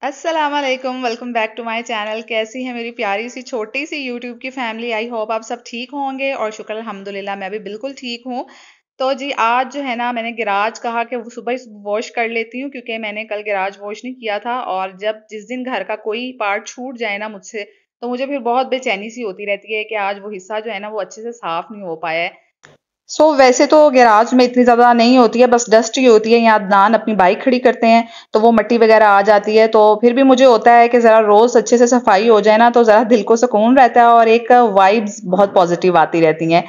अस्सलाम वालेकुम, welcome back to my channel. कैसी है मेरी प्यारी सी छोटी सी यूट्यूब की फैमिली। आई होप आप सब ठीक होंगे और शुक्र अल्हम्दुलिल्लाह मैं भी बिल्कुल ठीक हूँ। तो जी आज जो है ना मैंने गिराज कहा कि वो सुबह ही वॉश कर लेती हूँ क्योंकि मैंने कल गिराज वॉश नहीं किया था। और जब जिस दिन घर का कोई पार्ट छूट जाए ना मुझसे तो मुझे फिर बहुत बेचैनी सी होती रहती है कि आज वो हिस्सा जो है ना वो अच्छे से साफ नहीं हो पाया है। वैसे तो गैराज में इतनी ज्यादा नहीं होती है, बस डस्ट ही होती है। यहाँ अदनान अपनी बाइक खड़ी करते हैं तो वो मट्टी वगैरह आ जाती है, तो फिर भी मुझे होता है कि जरा रोज अच्छे से सफाई हो जाए ना तो जरा दिल को सुकून रहता है और एक वाइब्स बहुत पॉजिटिव आती रहती हैं।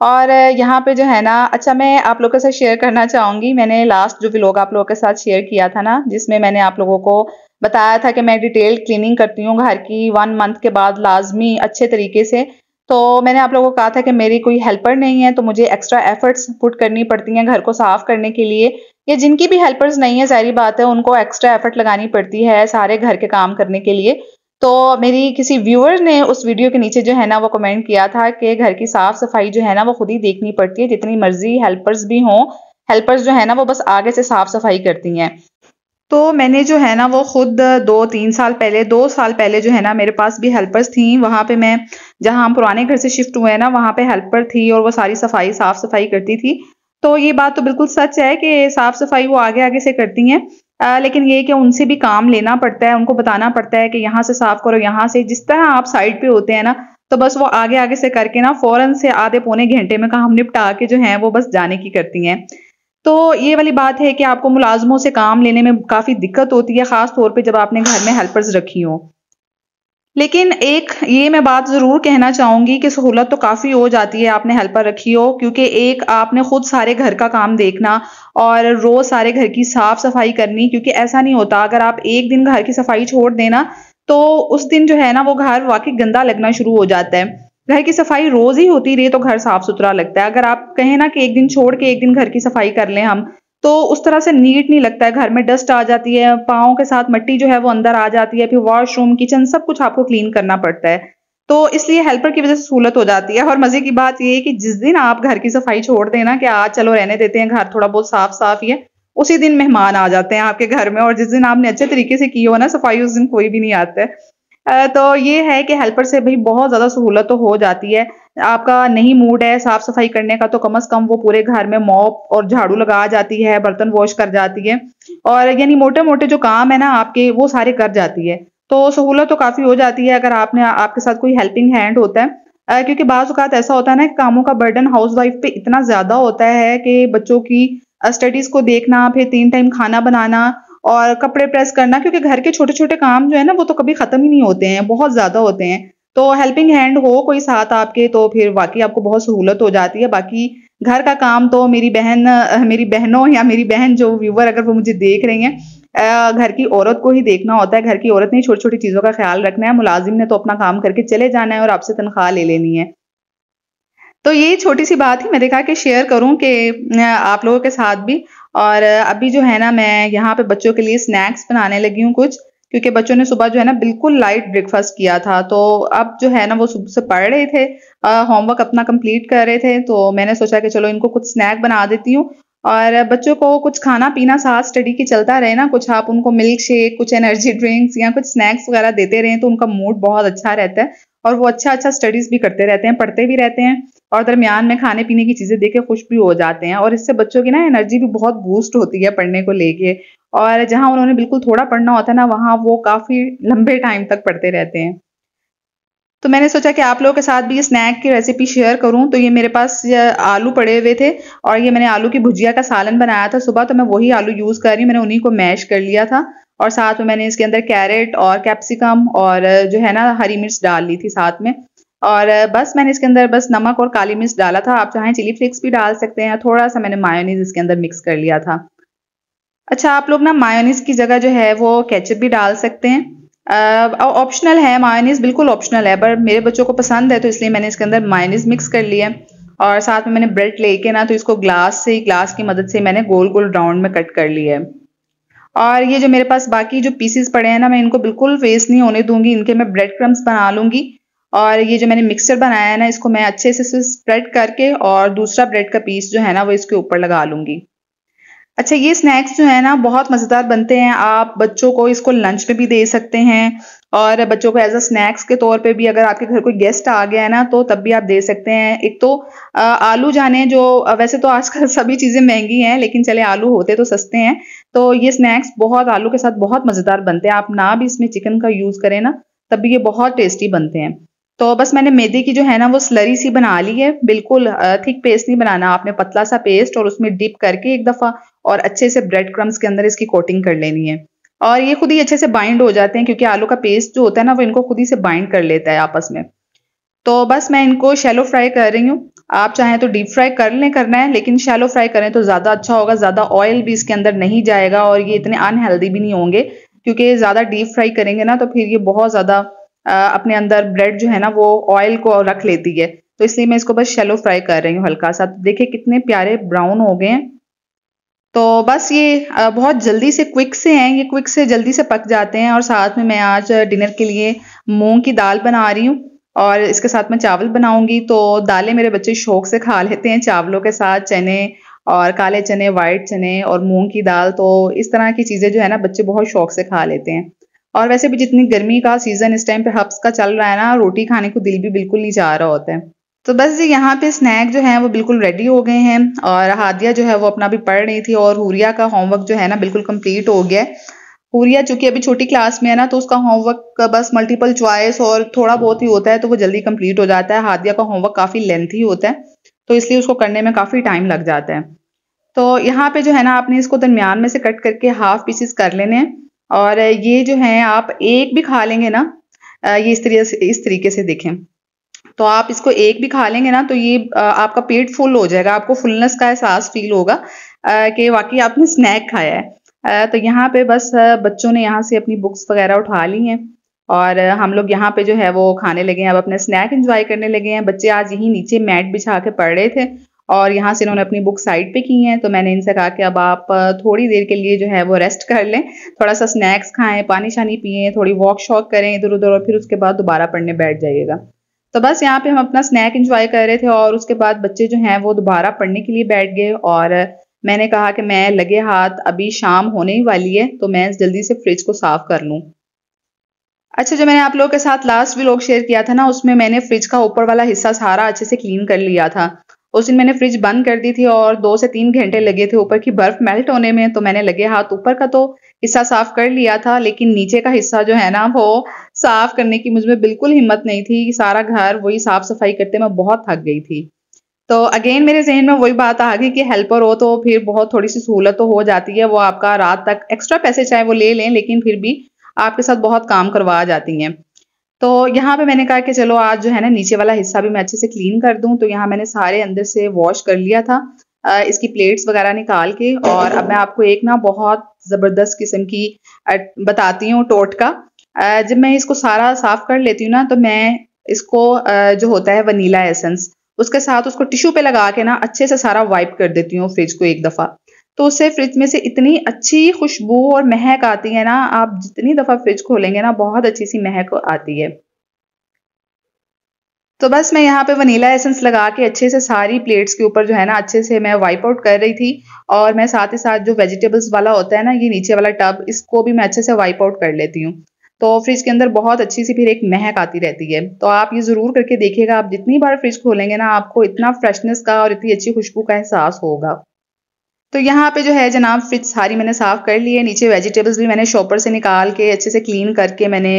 और यहाँ पे जो है ना, अच्छा मैं आप लोगों के साथ शेयर करना चाहूंगी, मैंने लास्ट जो व्लॉग आप लोगों के साथ शेयर किया था ना जिसमें मैंने आप लोगों को बताया था कि मैं डिटेल क्लीनिंग करती हूँ घर की 1 मंथ के बाद लाजमी अच्छे तरीके से। तो मैंने आप लोगों को कहा था कि मेरी कोई हेल्पर नहीं है तो मुझे एक्स्ट्रा एफर्ट्स पुट करनी पड़ती हैं घर को साफ करने के लिए। या जिनकी भी हेल्पर्स नहीं है, सारी बात है, उनको एक्स्ट्रा एफर्ट लगानी पड़ती है सारे घर के काम करने के लिए। तो मेरी किसी व्यूअर ने उस वीडियो के नीचे जो है ना वो कमेंट किया था कि घर की साफ सफाई जो है ना वो खुद ही देखनी पड़ती है, जितनी मर्जी हेल्पर्स भी हों, हेल्पर्स जो है ना वो बस आगे से साफ सफाई करती हैं। तो मैंने जो है ना वो खुद 2-3 साल पहले, 2 साल पहले जो है ना मेरे पास भी हेल्पर्स थी। वहां पे मैं, जहां हम पुराने घर से शिफ्ट हुए हैं ना, वहां पे हेल्पर थी और वो सारी सफाई साफ सफाई करती थी। तो ये बात तो बिल्कुल सच है कि साफ सफाई वो आगे आगे से करती हैं। लेकिन ये कि उनसे भी काम लेना पड़ता है, उनको बताना पड़ता है कि यहाँ से साफ करो, यहाँ से, जिस तरह आप साइड पे होते हैं ना तो बस वो आगे आगे से करके ना फौरन से आधे पौने घंटे में काम निपटा के जो है वो बस जाने की करती हैं। तो ये वाली बात है कि आपको मुलाजमों से काम लेने में काफी दिक्कत होती है, खास तौर पे जब आपने घर में हेल्पर्स रखी हो। लेकिन एक ये मैं बात जरूर कहना चाहूंगी कि सहूलत तो काफी हो जाती है आपने हेल्पर रखी हो, क्योंकि एक आपने खुद सारे घर का काम देखना और रोज सारे घर की साफ सफाई करनी, क्योंकि ऐसा नहीं होता अगर आप एक दिन घर की सफाई छोड़ देना तो उस दिन जो है ना वो घर वाकई गंदा लगना शुरू हो जाता है। घर की सफाई रोज ही होती रहे तो घर साफ सुथरा लगता है। अगर आप कहें ना कि एक दिन छोड़ के एक दिन घर की सफाई कर लें हम, तो उस तरह से नीट नहीं लगता है। घर में डस्ट आ जाती है, पाँव के साथ मट्टी जो है वो अंदर आ जाती है, फिर वॉशरूम किचन सब कुछ आपको क्लीन करना पड़ता है। तो इसलिए हेल्पर की वजह से सहूलत हो जाती है। और मजे की बात ये है कि जिस दिन आप घर की सफाई छोड़ देना कि आज चलो रहने देते हैं, घर थोड़ा बहुत साफ साफ ही है, उसी दिन मेहमान आ जाते हैं आपके घर में। और जिस दिन आपने अच्छे तरीके से की हो ना सफाई, उस दिन कोई भी नहीं आता है। तो ये है कि हेल्पर से भाई बहुत ज़्यादा सहूलत तो हो जाती है। आपका नहीं मूड है साफ-सफाई करने का तो कम से कम वो पूरे घर में मॉप और झाड़ू लगा जाती है, बर्तन वॉश कर जाती है और यानी मोटे-मोटे जो काम है ना आपके वो सारे कर जाती है। तो सहूलत तो काफ़ी हो जाती है अगर आपने आपके साथ कोई हेल्पिंग हैंड होता है। क्योंकि बाज़ औक़ात ऐसा होता है ना कि कामों का बर्डन हाउसवाइफ पे इतना ज़्यादा होता है कि बच्चों की स्टडीज़ को देखना, फिर 3 टाइम खाना बनाना और कपड़े प्रेस करना, क्योंकि घर के छोटे-छोटे काम जो है ना वो तो कभी खत्म ही नहीं होते हैं, बहुत ज़्यादा होते हैं। तो हेल्पिंग हैंड हो कोई साथ आपके तो फिर वाक़ई आपको बहुत सहूलत हो जाती है। बाकी घर का काम तो मेरी बहन, मेरी बहनों या मेरी बहन जो व्यूअर अगर वो मुझे देख रही हैं, घर की औरत को ही देखना होता है। घर की औरत ने ही छोटी-छोटी चीज़ों का ख़्याल रखना है, मुलाज़िम ने तो अपना काम करके चले जाना है और आपसे तनख्वाह ले लेनी है। तो ये छोटी-सी बात ही मैंने कहा कि शेयर करूँ कि आप लोगों के साथ भी। और अभी जो है ना मैं यहाँ पे बच्चों के लिए स्नैक्स बनाने लगी हूँ कुछ, क्योंकि बच्चों ने सुबह जो है ना बिल्कुल लाइट ब्रेकफास्ट किया था। तो अब जो है ना वो सुबह से पढ़ रहे थे, होमवर्क अपना कंप्लीट कर रहे थे, तो मैंने सोचा कि चलो इनको कुछ स्नैक बना देती हूँ। और बच्चों को कुछ खाना-पीना साथ स्टडी की चलता रहे ना, कुछ आप उनको मिल्क शेक, कुछ एनर्जी ड्रिंक्स या कुछ स्नैक्स वगैरह देते रहें तो उनका मूड बहुत अच्छा रहता है और वो अच्छा-अच्छा स्टडीज़ भी करते रहते हैं, पढ़ते भी रहते हैं और दरमियान में खाने-पीने की चीज़ें देख के खुश भी हो जाते हैं। और इससे बच्चों की ना एनर्जी भी बहुत बूस्ट होती है पढ़ने को लेके। और जहाँ उन्होंने बिल्कुल थोड़ा पढ़ना होता है ना, वहाँ वो काफ़ी लंबे टाइम तक पढ़ते रहते हैं। तो मैंने सोचा कि आप लोगों के साथ भी ये स्नैक की रेसिपी शेयर करूँ। तो ये मेरे पास आलू पड़े हुए थे और ये मैंने आलू की भुजिया का सालन बनाया था सुबह, तो मैं वही आलू यूज़ कर रही हूँ। मैंने उन्हीं को मैश कर लिया था और साथ में मैंने इसके अंदर कैरेट और कैप्सिकम और जो है ना हरी मिर्च डाल ली थी साथ में। और बस मैंने इसके अंदर बस नमक और काली मिर्च डाला था। आप चाहें चिली फ्लेक्स भी डाल सकते हैं। थोड़ा-सा मैंने मायोनीज़ इसके अंदर मिक्स कर लिया था। अच्छा, आप लोग ना मायोनीज़ की जगह जो है वो केचअप भी डाल सकते हैं। ऑप्शनल है, मायोनीज़ बिल्कुल ऑप्शनल है, पर मेरे बच्चों को पसंद है तो इसलिए मैंने इसके अंदर मायोनीज़ मिक्स कर लिया है। और साथ में मैंने ब्रेड लेके ना तो इसको ग्लास की मदद से मैंने गोल-गोल राउंड में कट कर लिया है। और ये जो मेरे पास बाकी जो पीसेस पड़े हैं ना, मैं इनको बिल्कुल वेस्ट नहीं होने दूंगी, इनके मैं ब्रेड क्रम्स बना लूंगी। और ये जो मैंने मिक्सचर बनाया है ना, इसको मैं अच्छे से स्प्रेड करके और दूसरा ब्रेड का पीस जो है ना वो इसके ऊपर लगा लूंगी। अच्छा, ये स्नैक्स जो है ना बहुत मज़ेदार बनते हैं। आप बच्चों को इसको लंच में भी दे सकते हैं और बच्चों को एज़ अ स्नैक्स के तौर पे भी, अगर आपके घर कोई गेस्ट आ गया है ना तो तब भी आप दे सकते हैं। एक तो आलू जाने जो वैसे तो आजकल सभी चीज़ें महँगी हैं, लेकिन चले आलू होते तो सस्ते हैं। तो ये स्नैक्स बहुत आलू के साथ बहुत मज़ेदार बनते हैं। आप ना भी इसमें चिकन का यूज़ करें ना, तब भी ये बहुत टेस्टी बनते हैं। तो बस मैंने मैदे की जो है ना वो स्लरी सी बना ली है। बिल्कुल थिक पेस्ट नहीं बनाना आपने, पतला सा पेस्ट, और उसमें डिप करके एक दफ़ा और अच्छे से ब्रेड क्रम्स के अंदर इसकी कोटिंग कर लेनी है। और ये खुद ही अच्छे से बाइंड हो जाते हैं क्योंकि आलू का पेस्ट जो होता है ना वो इनको खुद ही से बाइंड कर लेता है आपस में। तो बस मैं इनको शैलो फ्राई कर रही हूँ। आप चाहें तो डीप फ्राई कर लें, करना है, लेकिन शैलो फ्राई करें तो ज़्यादा अच्छा होगा। ज़्यादा ऑयल भी इसके अंदर नहीं जाएगा और ये इतने अनहेल्दी भी नहीं होंगे, क्योंकि ज़्यादा डीप फ्राई करेंगे ना तो फिर ये बहुत ज़्यादा अपने अंदर ब्रेड जो है ना वो ऑयल को रख लेती है। तो इसलिए मैं इसको बस शैलो फ्राई कर रही हूँ हल्का सा। देखिए कितने प्यारे ब्राउन हो गए हैं। तो बस ये बहुत जल्दी से क्विक से हैं, ये क्विक से जल्दी से पक जाते हैं। और साथ में मैं आज डिनर के लिए मूंग की दाल बना रही हूँ और इसके साथ मैं चावल बनाऊंगी। तो दालें मेरे बच्चे शौक से खा लेते हैं चावलों के साथ, चने और काले चने, वाइट चने और मूंग की दाल। तो इस तरह की चीजें जो है ना बच्चे बहुत शौक से खा लेते हैं। और वैसे भी जितनी गर्मी का सीजन इस टाइम पे हब्स का चल रहा है ना, रोटी खाने को दिल भी बिल्कुल नहीं चाह रहा होता है। तो बस जी यहाँ पे स्नैक जो है वो बिल्कुल रेडी हो गए हैं और हादिया जो है वो अपना भी पढ़ रही थी और हुरिया का होमवर्क जो है ना बिल्कुल कंप्लीट हो गया है। हुरिया चूंकि अभी छोटी क्लास में है ना तो उसका होमवर्क बस मल्टीपल चॉइस और थोड़ा बहुत ही होता है, तो वो जल्दी कंप्लीट हो जाता है। हादिया का होमवर्क काफी लेंथी होता है, तो इसलिए उसको करने में काफी टाइम लग जाता है। तो यहाँ पे जो है ना आपने इसको दरमियान में से कट करके हाफ पीसेस कर लेने हैं। और ये जो है आप एक भी खा लेंगे ना, ये इस तरीके से देखें। तो आप इसको एक भी खा लेंगे ना तो ये आपका पेट फुल हो जाएगा, आपको फुलनेस का एहसास फील होगा कि वाकई आपने स्नैक खाया है। तो यहाँ पे बस बच्चों ने यहाँ से अपनी बुक्स वगैरह उठा ली हैं और हम लोग यहाँ पे जो है वो खाने लगे हैं, अब अपने स्नैक एंजॉय करने लगे हैं। बच्चे आज यहीं नीचे मैट बिछा के पढ़ रहे थे और यहाँ से इन्होंने अपनी बुक साइड पे की हैं। तो मैंने इनसे कहा कि अब आप थोड़ी देर के लिए जो है वो रेस्ट कर लें, थोड़ा सा स्नैक्स खाएं, पानी शानी पिए, थोड़ी वॉक शॉक करें इधर उधर, और फिर उसके बाद दोबारा पढ़ने बैठ जाइएगा। तो बस यहाँ पे हम अपना स्नैक एंजॉय कर रहे थे और उसके बाद बच्चे जो हैं वो दोबारा पढ़ने के लिए बैठ गए। और मैंने कहा कि मैं लगे हाथ, अभी शाम होने ही वाली है तो मैं जल्दी से फ्रिज को साफ कर लूं। अच्छा, जो मैंने आप लोगों के साथ लास्ट व्लॉग शेयर किया था ना उसमें मैंने फ्रिज का ऊपर वाला हिस्सा सारा अच्छे से क्लीन कर लिया था। उस दिन मैंने फ्रिज बंद कर दी थी और 2 से 3 घंटे लगे थे ऊपर की बर्फ मेल्ट होने में। तो मैंने लगे हाथ ऊपर का तो हिस्सा साफ कर लिया था, लेकिन नीचे का हिस्सा जो है ना वो साफ करने की मुझ में बिल्कुल हिम्मत नहीं थी। सारा घर वही साफ सफाई करते मैं बहुत थक गई थी। तो अगेन मेरे ज़हन में वही बात आ गई कि हेल्पर हो तो फिर बहुत थोड़ी सी सहूलत तो हो जाती है। वो आपका रात तक एक्स्ट्रा पैसे चाहे वो ले लें, लेकिन फिर भी आपके साथ बहुत काम करवा जाती हैं। तो यहाँ पे मैंने कहा कि चलो आज जो है ना नीचे वाला हिस्सा भी मैं अच्छे से क्लीन कर दूं। तो यहाँ मैंने सारे अंदर से वॉश कर लिया था, इसकी प्लेट्स वगैरह निकाल के। और अब मैं आपको एक ना बहुत ज़बरदस्त किस्म की बताती हूँ टोटका। जब मैं इसको सारा साफ कर लेती हूँ ना तो मैं इसको जो होता है वनीला एसेंस, उसके साथ उसको टिश्यू पे लगा के ना अच्छे से सारा वाइप कर देती हूँ फ्रिज को एक दफ़ा। तो उससे फ्रिज में से इतनी अच्छी खुशबू और महक आती है ना, आप जितनी दफ़ा फ्रिज खोलेंगे ना बहुत अच्छी सी महक आती है। तो बस मैं यहाँ पे वनीला एसेंस लगा के अच्छे से सारी प्लेट्स के ऊपर जो है ना अच्छे से मैं वाइप आउट कर रही थी। और मैं साथ ही साथ जो वेजिटेबल्स वाला होता है ना ये नीचे वाला टब, इसको भी मैं अच्छे से वाइप आउट कर लेती हूँ। तो फ्रिज के अंदर बहुत अच्छी सी फिर एक महक आती रहती है। तो आप ये ज़रूर करके देखिएगा, आप जितनी बार फ्रिज खोलेंगे ना आपको इतना फ्रेशनेस का और इतनी अच्छी खुशबू का एहसास होगा। तो यहाँ पे जो है जनाब फ्रिज सारी मैंने साफ कर ली है। नीचे वेजिटेबल्स भी मैंने शॉपर से निकाल के अच्छे से क्लीन करके मैंने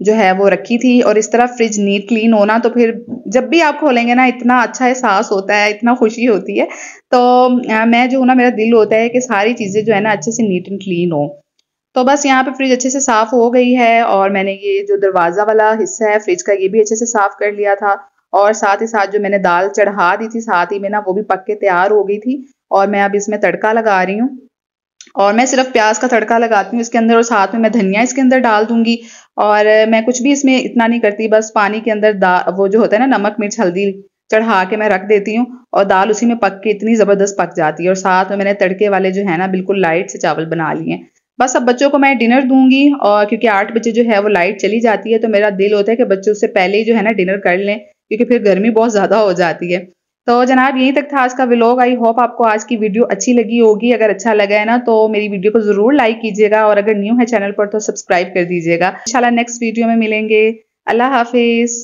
जो है वो रखी थी। और इस तरह फ्रिज नीट क्लीन होना तो फिर जब भी आप खोलेंगे ना इतना अच्छा एहसास होता है, इतना खुशी होती है। तो मैं जो हूँ ना, मेरा दिल होता है कि सारी चीज़ें जो है ना अच्छे से नीट एंड क्लीन हो। तो बस यहाँ पे फ्रिज अच्छे से साफ हो गई है और मैंने ये जो दरवाज़ा वाला हिस्सा है फ्रिज का ये भी अच्छे से साफ कर लिया था। और साथ ही साथ जो मैंने दाल चढ़ा दी थी साथ ही में ना वो भी पक के तैयार हो गई थी। और मैं अब इसमें तड़का लगा रही हूँ और मैं सिर्फ प्याज का तड़का लगाती हूँ इसके अंदर और साथ में मैं धनिया इसके अंदर डाल दूंगी। और मैं कुछ भी इसमें इतना नहीं करती, बस पानी के अंदर वो जो होता है ना नमक मिर्च हल्दी चढ़ा के मैं रख देती हूँ और दाल उसी में पक के इतनी ज़बरदस्त पक जाती है। और साथ में मैंने तड़के वाले जो है ना बिल्कुल लाइट से चावल बना लिए हैं। बस अब बच्चों को मैं डिनर दूंगी और क्योंकि 8 बजे जो है वो लाइट चली जाती है तो मेरा दिल होता है कि बच्चे उससे पहले ही जो है ना डिनर कर लें, क्योंकि फिर गर्मी बहुत ज़्यादा हो जाती है। तो जनाब यहीं तक था आज का व्लॉग। आई होप आपको आज की वीडियो अच्छी लगी होगी। अगर अच्छा लगा है ना तो मेरी वीडियो को जरूर लाइक कीजिएगा और अगर न्यू है चैनल पर तो सब्सक्राइब कर दीजिएगा। इंशाल्लाह नेक्स्ट वीडियो में मिलेंगे। अल्लाह हाफिज।